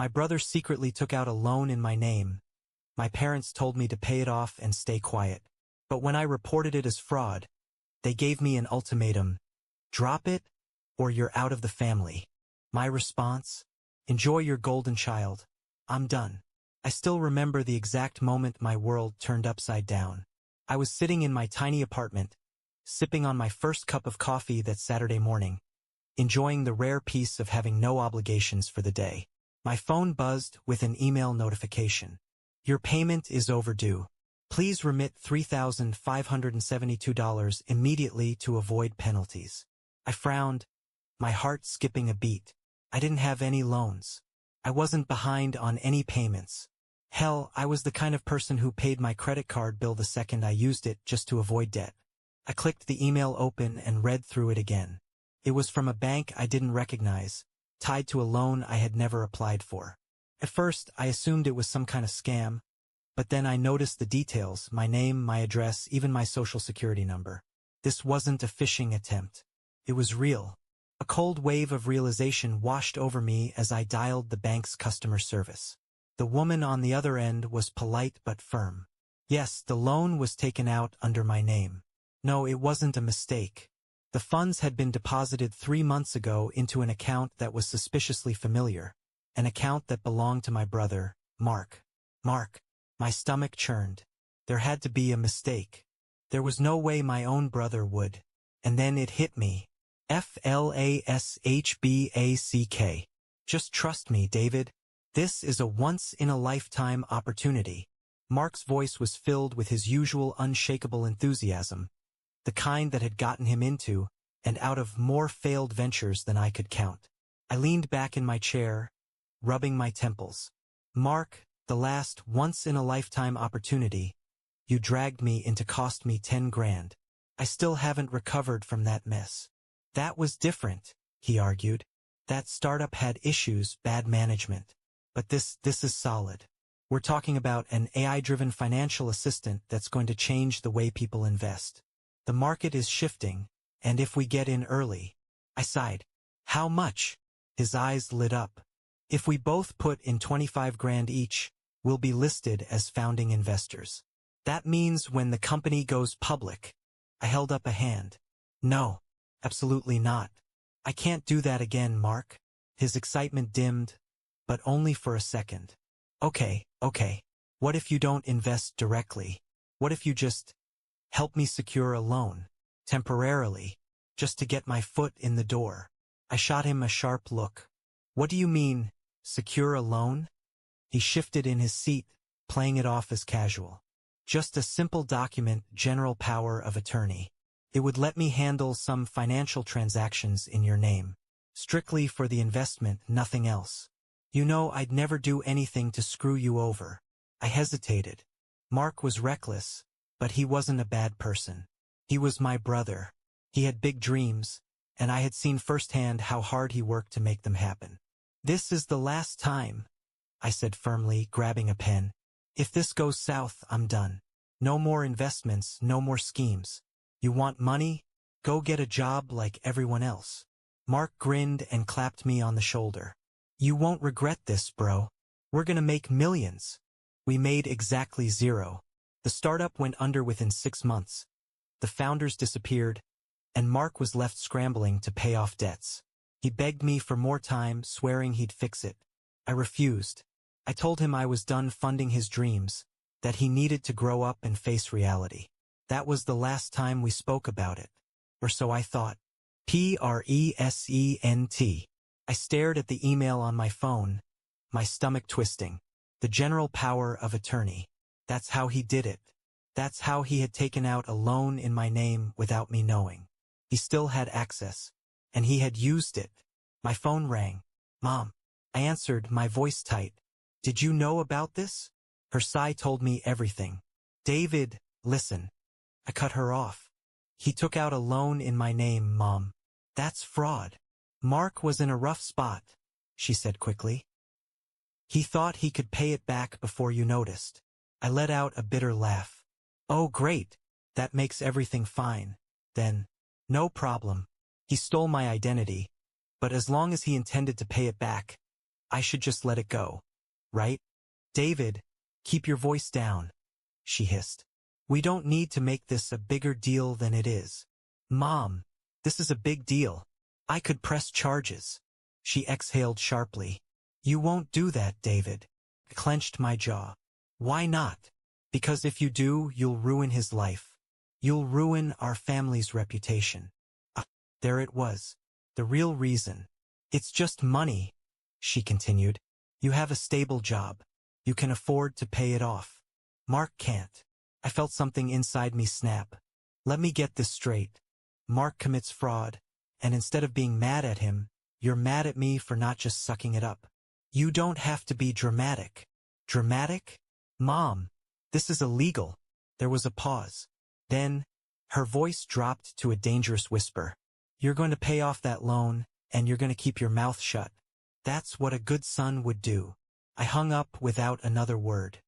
My brother secretly took out a loan in my name. My parents told me to pay it off and stay quiet. But when I reported it as fraud, they gave me an ultimatum. Drop it, or you're out of the family. My response? Enjoy your golden child. I'm done. I still remember the exact moment my world turned upside down. I was sitting in my tiny apartment, sipping on my first cup of coffee that Saturday morning, enjoying the rare peace of having no obligations for the day. My phone buzzed with an email notification. Your payment is overdue. Please remit $3,572 immediately to avoid penalties. I frowned, my heart skipping a beat. I didn't have any loans. I wasn't behind on any payments. Hell, I was the kind of person who paid my credit card bill the second I used it just to avoid debt. I clicked the email open and read through it again. It was from a bank I didn't recognize, tied to a loan I had never applied for. At first, I assumed it was some kind of scam, but then I noticed the details, my name, my address, even my social security number. This wasn't a phishing attempt. It was real. A cold wave of realization washed over me as I dialed the bank's customer service. The woman on the other end was polite but firm. Yes, the loan was taken out under my name. No, it wasn't a mistake. The funds had been deposited 3 months ago into an account that was suspiciously familiar, an account that belonged to my brother, Mark. Mark. My stomach churned. There had to be a mistake. There was no way my own brother would. And then it hit me. FLASHBACK. Just trust me, David. This is a once-in-a-lifetime opportunity. Mark's voice was filled with his usual unshakable enthusiasm, the kind that had gotten him into and out of more failed ventures than I could count. I leaned back in my chair, rubbing my temples. Mark, the last once-in-a-lifetime opportunity. You dragged me into cost me 10 grand. I still haven't recovered from that mess. That was different, he argued. That startup had issues, bad management. But this is solid. We're talking about an AI-driven financial assistant that's going to change the way people invest. The market is shifting, and if we get in early. I sighed. How much? His eyes lit up. If we both put in 25 grand each, we'll be listed as founding investors. That means when the company goes public. I held up a hand. No, absolutely not. I can't do that again, Mark. His excitement dimmed, but only for a second. Okay. What if you don't invest directly? What if you just help me secure a loan, temporarily, just to get my foot in the door? I shot him a sharp look. What do you mean, secure a loan? He shifted in his seat, playing it off as casual. Just a simple document, general power of attorney. It would let me handle some financial transactions in your name. Strictly for the investment, nothing else. You know I'd never do anything to screw you over. I hesitated. Mark was reckless, but he wasn't a bad person. He was my brother. He had big dreams, and I had seen firsthand how hard he worked to make them happen. This is the last time, I said firmly, grabbing a pen. If this goes south, I'm done. No more investments, no more schemes. You want money? Go get a job like everyone else. Mark grinned and clapped me on the shoulder. You won't regret this, bro. We're gonna make millions. We made exactly 0. The startup went under within 6 months. The founders disappeared, and Mark was left scrambling to pay off debts. He begged me for more time, swearing he'd fix it. I refused. I told him I was done funding his dreams, that he needed to grow up and face reality. That was the last time we spoke about it. Or so I thought. Present. I stared at the email on my phone, my stomach twisting. The general power of attorney. That's how he did it. That's how he had taken out a loan in my name without me knowing. He still had access, and he had used it. My phone rang. Mom. I answered, my voice tight. Did you know about this? Her sigh told me everything. David, listen. I cut her off. He took out a loan in my name, Mom. That's fraud. Mark was in a rough spot, she said quickly. He thought he could pay it back before you noticed. I let out a bitter laugh. Oh, great. That makes everything fine. Then, no problem. He stole my identity, but as long as he intended to pay it back, I should just let it go. Right? David, keep your voice down, she hissed. We don't need to make this a bigger deal than it is. Mom, this is a big deal. I could press charges. She exhaled sharply. You won't do that, David. I clenched my jaw. Why not? Because if you do, you'll ruin his life. You'll ruin our family's reputation. There it was. The real reason. It's just money, she continued. You have a stable job. You can afford to pay it off. Mark can't. I felt something inside me snap. Let me get this straight. Mark commits fraud, and instead of being mad at him, you're mad at me for not just sucking it up. You don't have to be dramatic. Dramatic? Mom, this is illegal. There was a pause. Then, her voice dropped to a dangerous whisper. You're going to pay off that loan, and you're going to keep your mouth shut. That's what a good son would do. I hung up without another word.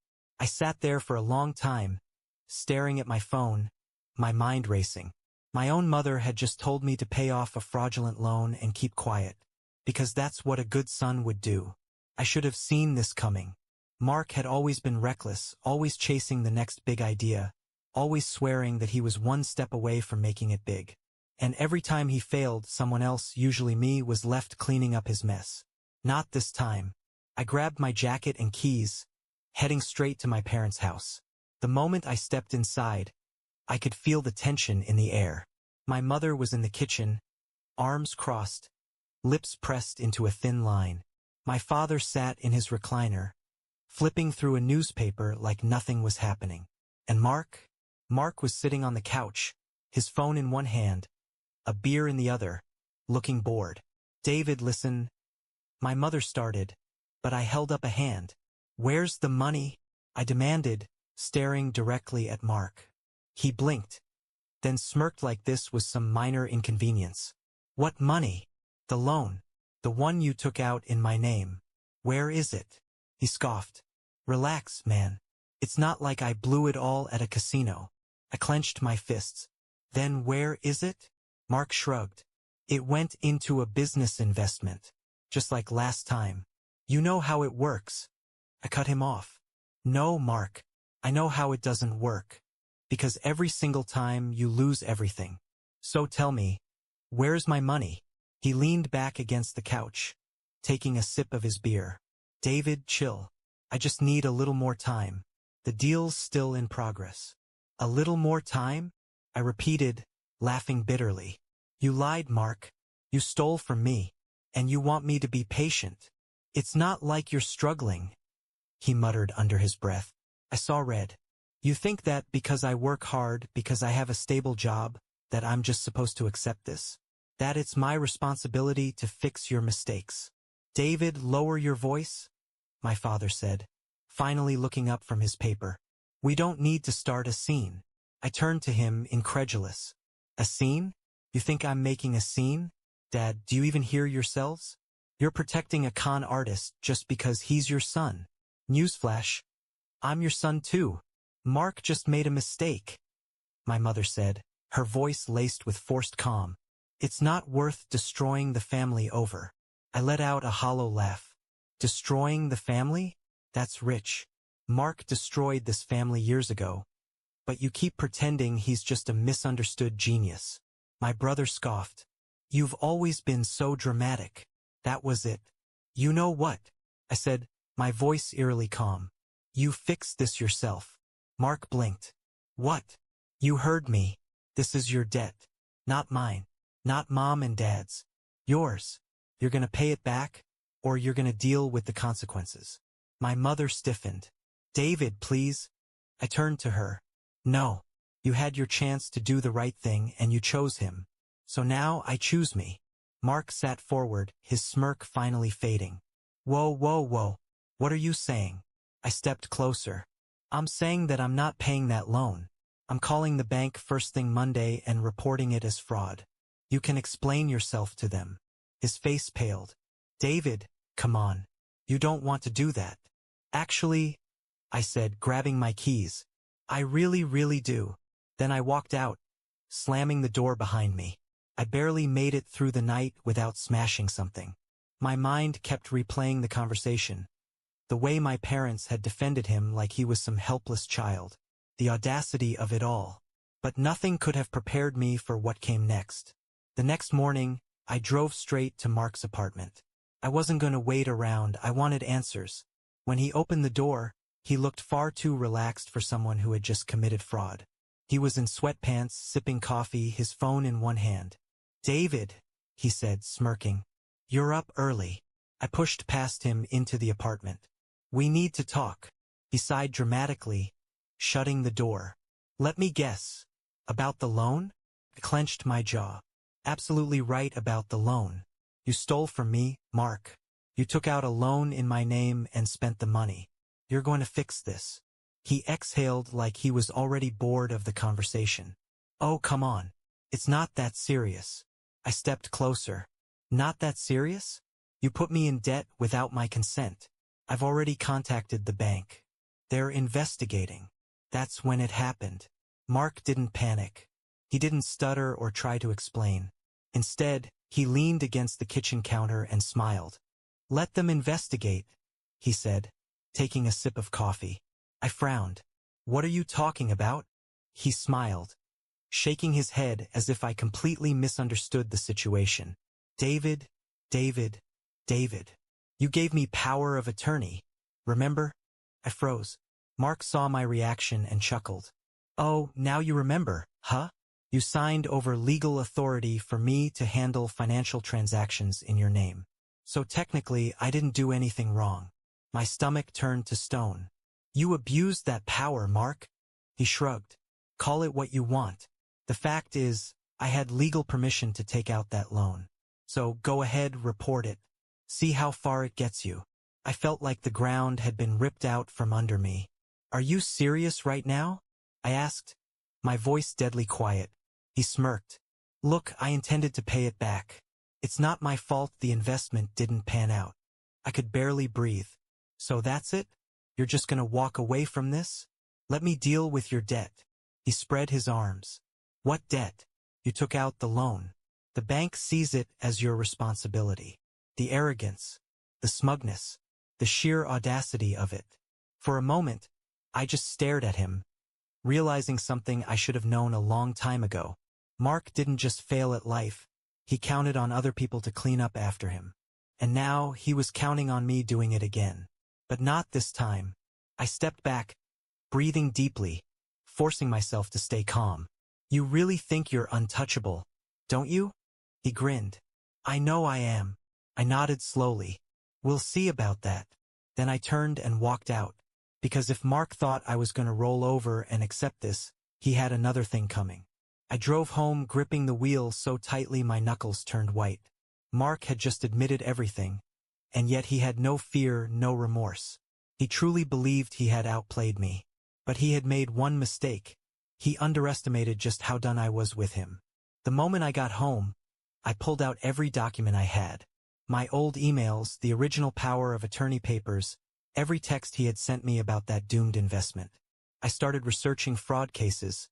I sat there for a long time, staring at my phone, my mind racing. My own mother had just told me to pay off a fraudulent loan and keep quiet, because that's what a good son would do. I should have seen this coming. Mark had always been reckless, always chasing the next big idea, always swearing that he was one step away from making it big. And every time he failed, someone else, usually me, was left cleaning up his mess. Not this time. I grabbed my jacket and keys, heading straight to my parents' house. The moment I stepped inside, I could feel the tension in the air. My mother was in the kitchen, arms crossed, lips pressed into a thin line. My father sat in his recliner, flipping through a newspaper like nothing was happening. And Mark was sitting on the couch, his phone in one hand, a beer in the other, looking bored. David, listen. My mother started, but I held up a hand. Where's the money? I demanded, staring directly at Mark. He blinked, then smirked like this was some minor inconvenience. What money? The loan. The one you took out in my name. Where is it? He scoffed. Relax, man. It's not like I blew it all at a casino. I clenched my fists. Then where is it? Mark shrugged. It went into a business investment, just like last time. You know how it works. I cut him off. No, Mark. I know how it doesn't work. Because every single time you lose everything. So tell me, where's my money? He leaned back against the couch, taking a sip of his beer. David, chill. I just need a little more time. The deal's still in progress. A little more time? I repeated, laughing bitterly. You lied, Mark. You stole from me. And you want me to be patient. It's not like you're struggling, he muttered under his breath. I saw red. You think that because I work hard, because I have a stable job, that I'm just supposed to accept this? That it's my responsibility to fix your mistakes? David, lower your voice, my father said, finally looking up from his paper. We don't need to start a scene. I turned to him, incredulous. A scene? You think I'm making a scene? Dad, do you even hear yourselves? You're protecting a con artist just because he's your son. Newsflash. I'm your son too. Mark just made a mistake, my mother said, her voice laced with forced calm. It's not worth destroying the family over. I let out a hollow laugh. Destroying the family? That's rich. Mark destroyed this family years ago. But you keep pretending he's just a misunderstood genius. My brother scoffed. You've always been so dramatic. That was it. You know what? I said, my voice eerily calm. You fixed this yourself. Mark blinked. What? You heard me. This is your debt. Not mine. Not Mom and Dad's. Yours. You're gonna pay it back, or you're gonna deal with the consequences. My mother stiffened. David, please. I turned to her. No. You had your chance to do the right thing and you chose him. So now I choose me. Mark sat forward, his smirk finally fading. Whoa, whoa, whoa. What are you saying? I stepped closer. I'm saying that I'm not paying that loan. I'm calling the bank first thing Monday and reporting it as fraud. You can explain yourself to them. His face paled. David, come on. You don't want to do that. Actually, I said, grabbing my keys. I really, really do. Then I walked out, slamming the door behind me. I barely made it through the night without smashing something. My mind kept replaying the conversation. The way my parents had defended him like he was some helpless child. The audacity of it all. But nothing could have prepared me for what came next. The next morning, I drove straight to Mark's apartment. I wasn't going to wait around, I wanted answers. When he opened the door, he looked far too relaxed for someone who had just committed fraud. He was in sweatpants, sipping coffee, his phone in one hand. "David," he said, smirking. "You're up early." I pushed past him into the apartment. "We need to talk." He sighed dramatically, shutting the door. "Let me guess. About the loan?" I clenched my jaw. "Absolutely right about the loan. You stole from me, Mark. You took out a loan in my name and spent the money. You're going to fix this." He exhaled like he was already bored of the conversation. "Oh, come on. It's not that serious." I stepped closer. "Not that serious? You put me in debt without my consent. I've already contacted the bank. They're investigating." That's when it happened. Mark didn't panic. He didn't stutter or try to explain. Instead, he leaned against the kitchen counter and smiled. "Let them investigate," he said, taking a sip of coffee. I frowned. "What are you talking about?" He smiled, shaking his head as if I completely misunderstood the situation. David, David, you gave me power of attorney. Remember?" I froze. Mark saw my reaction and chuckled. "Oh, now you remember, huh? You signed over legal authority for me to handle financial transactions in your name. So technically, I didn't do anything wrong." My stomach turned to stone. "You abused that power, Mark." He shrugged. "Call it what you want. The fact is, I had legal permission to take out that loan. So go ahead, report it. See how far it gets you." I felt like the ground had been ripped out from under me. "Are you serious right now?" I asked, my voice deadly quiet. He smirked. "Look, I intended to pay it back. It's not my fault the investment didn't pan out." I could barely breathe. "So that's it? You're just gonna walk away from this? Let me deal with your debt." He spread his arms. "What debt? You took out the loan. The bank sees it as your responsibility." The arrogance, the smugness, the sheer audacity of it. For a moment, I just stared at him, realizing something I should have known a long time ago. Mark didn't just fail at life, he counted on other people to clean up after him. And now he was counting on me doing it again. But not this time. I stepped back, breathing deeply, forcing myself to stay calm. "You really think you're untouchable, don't you?" He grinned. "I know I am." I nodded slowly. "We'll see about that." Then I turned and walked out. Because if Mark thought I was going to roll over and accept this, he had another thing coming. I drove home gripping the wheel so tightly my knuckles turned white. Mark had just admitted everything, and yet he had no fear, no remorse. He truly believed he had outplayed me. But he had made one mistake. He underestimated just how done I was with him. The moment I got home, I pulled out every document I had. My old emails, the original power of attorney papers, every text he had sent me about that doomed investment. I started researching fraud cases,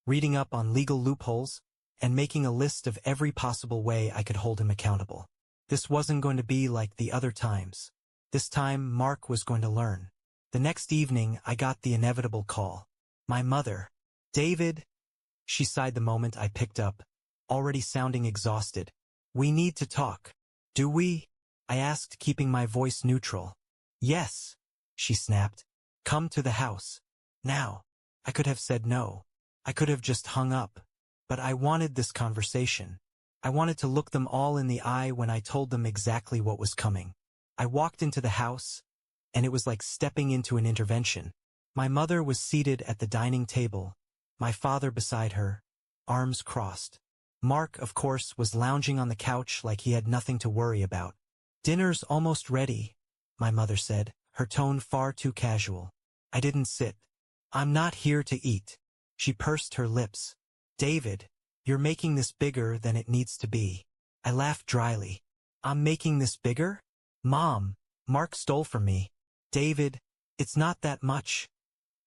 reading up on legal loopholes, and making a list of every possible way I could hold him accountable. This wasn't going to be like the other times. This time, Mark was going to learn. The next evening, I got the inevitable call. My mother. "David," she sighed the moment I picked up, already sounding exhausted. "We need to talk." "Do we?" I asked, keeping my voice neutral. "Yes," she snapped. "Come to the house. Now." I could have said no. I could have just hung up. But I wanted this conversation. I wanted to look them all in the eye when I told them exactly what was coming. I walked into the house, and it was like stepping into an intervention. My mother was seated at the dining table, my father beside her, arms crossed. Mark, of course, was lounging on the couch like he had nothing to worry about. "Dinner's almost ready," my mother said, her tone far too casual. I didn't sit. "I'm not here to eat." She pursed her lips. "David, you're making this bigger than it needs to be." I laughed dryly. "I'm making this bigger? Mom, Mark stole from me." "David, it's not that much,"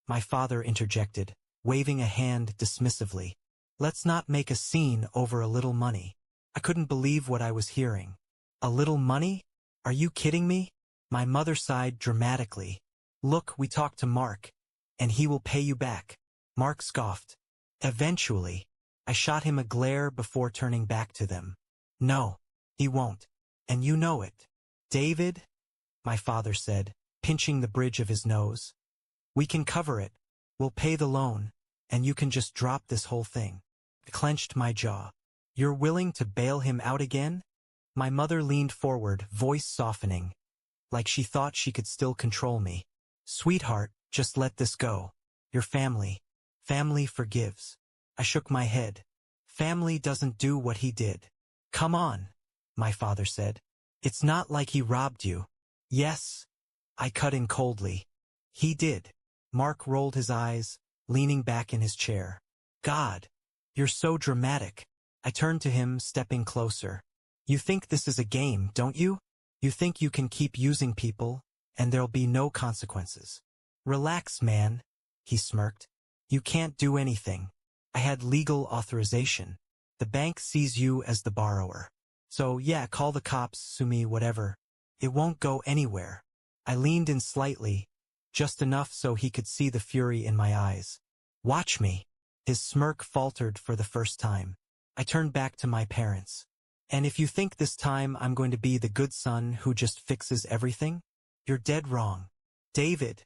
my father interjected, waving a hand dismissively. "Let's not make a scene over a little money." I couldn't believe what I was hearing. A little money? Are you kidding me? My mother sighed dramatically. Look, we talked to Mark, and he will pay you back. Mark scoffed. Eventually. I shot him a glare before turning back to them. No, he won't. And you know it. David, my father said, pinching the bridge of his nose. We can cover it. We'll pay the loan, and you can just drop this whole thing. I clenched my jaw. You're willing to bail him out again? My mother leaned forward, voice softening, like she thought she could still control me. Sweetheart, just let this go. Your family. Family forgives. I shook my head. Family doesn't do what he did. Come on, my father said. It's not like he robbed you. Yes. I cut in coldly. He did. Mark rolled his eyes, leaning back in his chair. God, you're so dramatic. I turned to him, stepping closer. You think this is a game, don't you? You think you can keep using people, and there'll be no consequences. Relax, man, he smirked. You can't do anything. I had legal authorization. The bank sees you as the borrower. So yeah, call the cops, sue me, whatever. It won't go anywhere. I leaned in slightly, just enough so he could see the fury in my eyes. Watch me. His smirk faltered for the first time. I turned back to my parents. And if you think this time I'm going to be the good son who just fixes everything, you're dead wrong. David,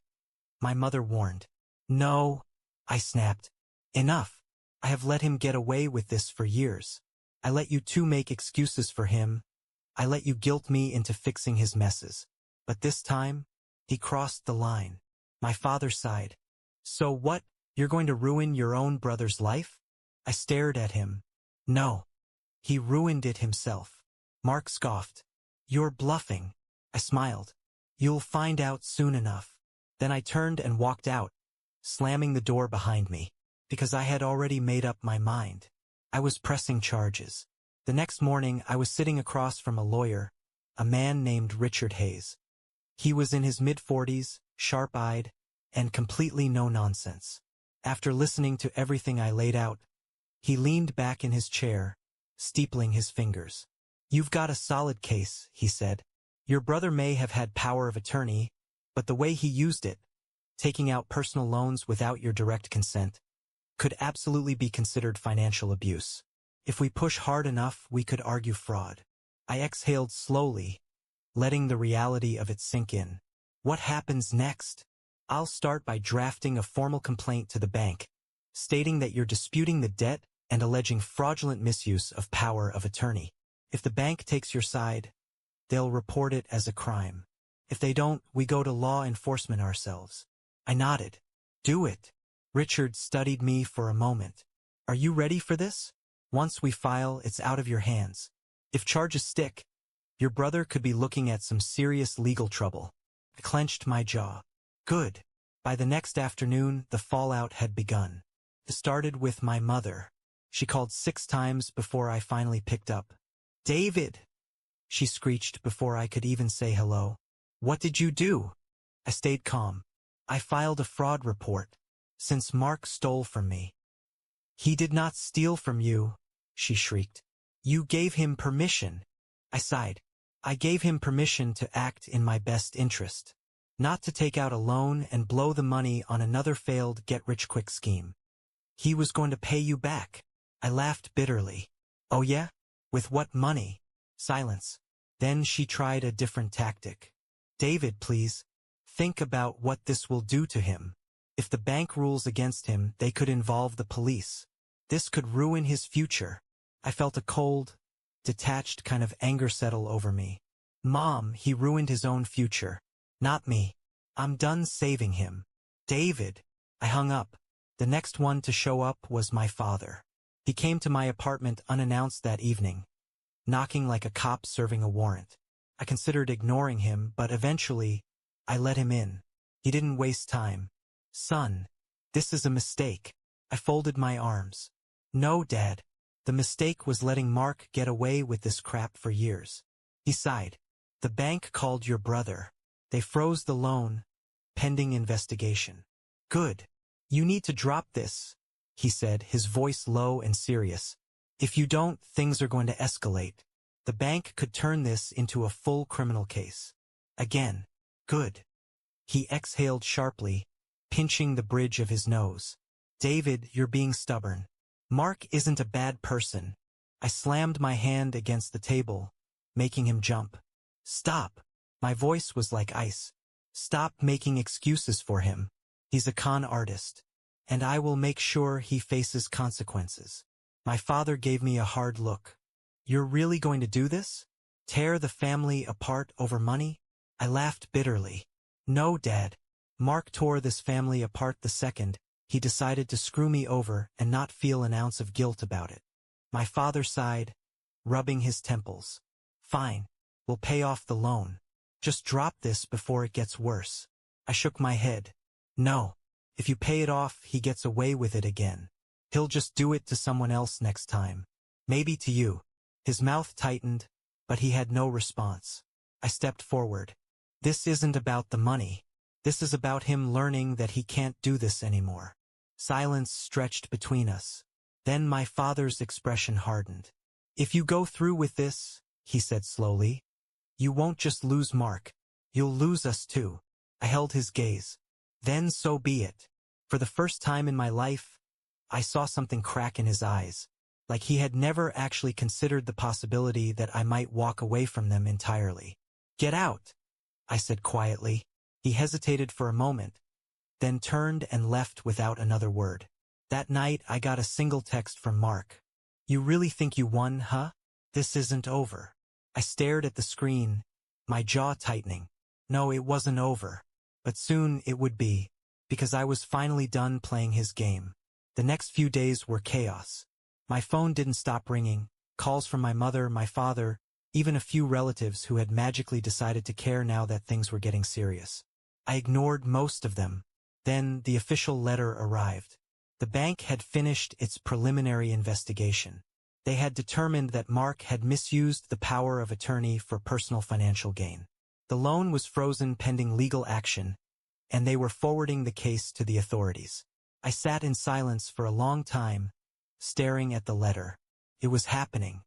my mother warned. No, I snapped. Enough. I have let him get away with this for years. I let you two make excuses for him. I let you guilt me into fixing his messes. But this time, he crossed the line. My father sighed. So what, you're going to ruin your own brother's life? I stared at him. No. He ruined it himself. Mark scoffed. You're bluffing. I smiled. You'll find out soon enough. Then I turned and walked out, slamming the door behind me, because I had already made up my mind. I was pressing charges. The next morning, I was sitting across from a lawyer, a man named Richard Hayes. He was in his mid-40s, sharp-eyed, and completely no-nonsense. After listening to everything I laid out, he leaned back in his chair, steepling his fingers. You've got a solid case, he said. Your brother may have had power of attorney, but the way he used it, taking out personal loans without your direct consent, could absolutely be considered financial abuse. If we push hard enough, we could argue fraud. I exhaled slowly, letting the reality of it sink in. What happens next? I'll start by drafting a formal complaint to the bank, stating that you're disputing the debt and alleging fraudulent misuse of power of attorney. If the bank takes your side, they'll report it as a crime. If they don't, we go to law enforcement ourselves. I nodded. Do it. Richard studied me for a moment. Are you ready for this? Once we file, it's out of your hands. If charges stick, your brother could be looking at some serious legal trouble. I clenched my jaw. Good. By the next afternoon, the fallout had begun. It started with my mother. She called 6 times before I finally picked up. David! She screeched before I could even say hello. What did you do? I stayed calm. I filed a fraud report. Since Mark stole from me. He did not steal from you, she shrieked. You gave him permission. I sighed. I gave him permission to act in my best interest, not to take out a loan and blow the money on another failed get-rich-quick scheme. He was going to pay you back. I laughed bitterly. Oh yeah? With what money? Silence. Then she tried a different tactic. David, please. Think about what this will do to him. If the bank rules against him, they could involve the police. This could ruin his future. I felt a cold, detached kind of anger settle over me. Mom, he ruined his own future. Not me. I'm done saving him. David. I hung up. The next one to show up was my father. He came to my apartment unannounced that evening, knocking like a cop serving a warrant. I considered ignoring him, but eventually, I let him in. He didn't waste time. Son, this is a mistake. I folded my arms. No, Dad. The mistake was letting Mark get away with this crap for years. He sighed. The bank called your brother. They froze the loan, pending investigation. Good. You need to drop this, he said, his voice low and serious. If you don't, things are going to escalate. The bank could turn this into a full criminal case. Again. Good. He exhaled sharply, pinching the bridge of his nose. David, you're being stubborn. Mark isn't a bad person. I slammed my hand against the table, making him jump. Stop. My voice was like ice. Stop making excuses for him. He's a con artist. And I will make sure he faces consequences. My father gave me a hard look. You're really going to do this? Tear the family apart over money? I laughed bitterly. No, Dad. Mark tore this family apart the second he decided to screw me over and not feel an ounce of guilt about it. My father sighed, rubbing his temples. Fine. We'll pay off the loan. Just drop this before it gets worse. I shook my head. No. If you pay it off, he gets away with it again. He'll just do it to someone else next time. Maybe to you. His mouth tightened, but he had no response. I stepped forward. This isn't about the money. This is about him learning that he can't do this anymore. Silence stretched between us. Then my father's expression hardened. If you go through with this, he said slowly, you won't just lose Mark. You'll lose us too. I held his gaze. Then so be it. For the first time in my life, I saw something crack in his eyes, like he had never actually considered the possibility that I might walk away from them entirely. Get out, I said quietly. He hesitated for a moment, then turned and left without another word. That night I got a single text from Mark. You really think you won, huh? This isn't over. I stared at the screen, my jaw tightening. No, it wasn't over. But soon it would be, because I was finally done playing his game. The next few days were chaos. My phone didn't stop ringing, calls from my mother, my father, even a few relatives who had magically decided to care now that things were getting serious. I ignored most of them. Then the official letter arrived. The bank had finished its preliminary investigation. They had determined that Mark had misused the power of attorney for personal financial gain. The loan was frozen pending legal action, and they were forwarding the case to the authorities. I sat in silence for a long time, staring at the letter. It was happening.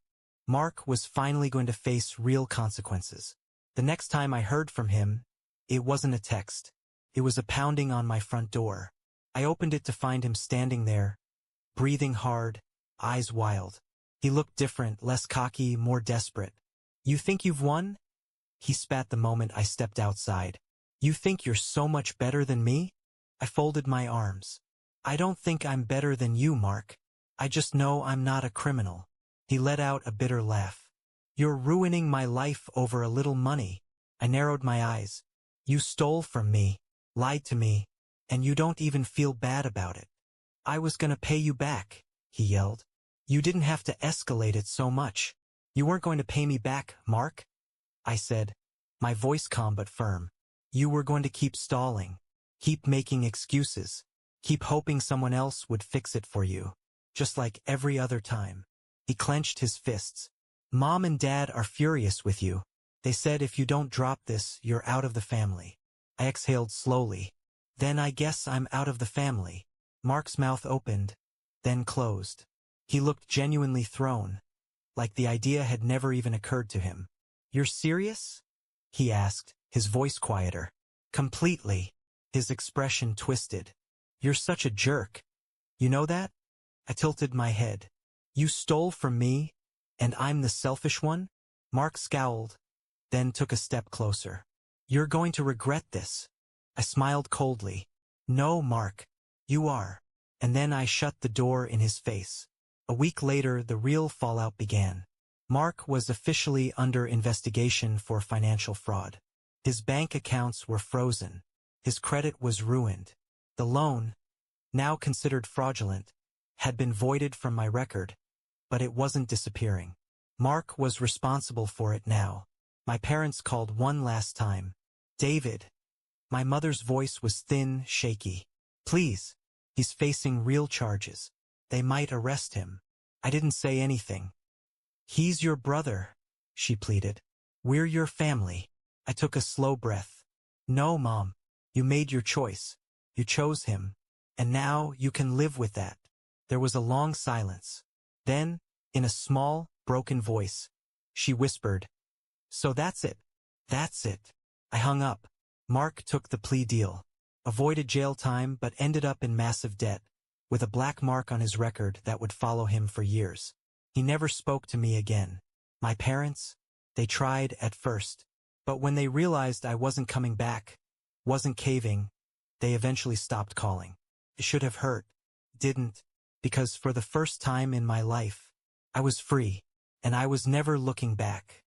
Mark was finally going to face real consequences. The next time I heard from him, it wasn't a text. It was a pounding on my front door. I opened it to find him standing there, breathing hard, eyes wild. He looked different, less cocky, more desperate. You think you've won? He spat the moment I stepped outside. You think you're so much better than me? I folded my arms. I don't think I'm better than you, Mark. I just know I'm not a criminal. He let out a bitter laugh. You're ruining my life over a little money. I narrowed my eyes. You stole from me, lied to me, and you don't even feel bad about it. I was gonna pay you back, he yelled. You didn't have to escalate it so much. You weren't going to pay me back, Mark? I said, my voice calm but firm. You were going to keep stalling, keep making excuses, keep hoping someone else would fix it for you, just like every other time. He clenched his fists. Mom and Dad are furious with you. They said if you don't drop this, you're out of the family. I exhaled slowly. Then I guess I'm out of the family. Mark's mouth opened, then closed. He looked genuinely thrown, like the idea had never even occurred to him. You're serious? He asked, his voice quieter. Completely. His expression twisted. You're such a jerk. You know that? I tilted my head. You stole from me, and I'm the selfish one? Mark scowled, then took a step closer. You're going to regret this. I smiled coldly. No, Mark. You are. And then I shut the door in his face. A week later, the real fallout began. Mark was officially under investigation for financial fraud. His bank accounts were frozen. His credit was ruined. The loan, now considered fraudulent, had been voided from my record, but it wasn't disappearing. Mark was responsible for it now. My parents called one last time. David. My mother's voice was thin, shaky. Please. He's facing real charges. They might arrest him. I didn't say anything. He's your brother, she pleaded. We're your family. I took a slow breath. No, Mom. You made your choice. You chose him. And now you can live with that. There was a long silence. Then, in a small, broken voice, She whispered. So that's it. That's it. I hung up. Mark took the plea deal. Avoided jail time but ended up in massive debt, with a black mark on his record that would follow him for years. He never spoke to me again. My parents? They tried at first. But when they realized I wasn't coming back, wasn't caving, they eventually stopped calling. It should have hurt. Didn't. Because for the first time in my life, I was free, and I was never looking back.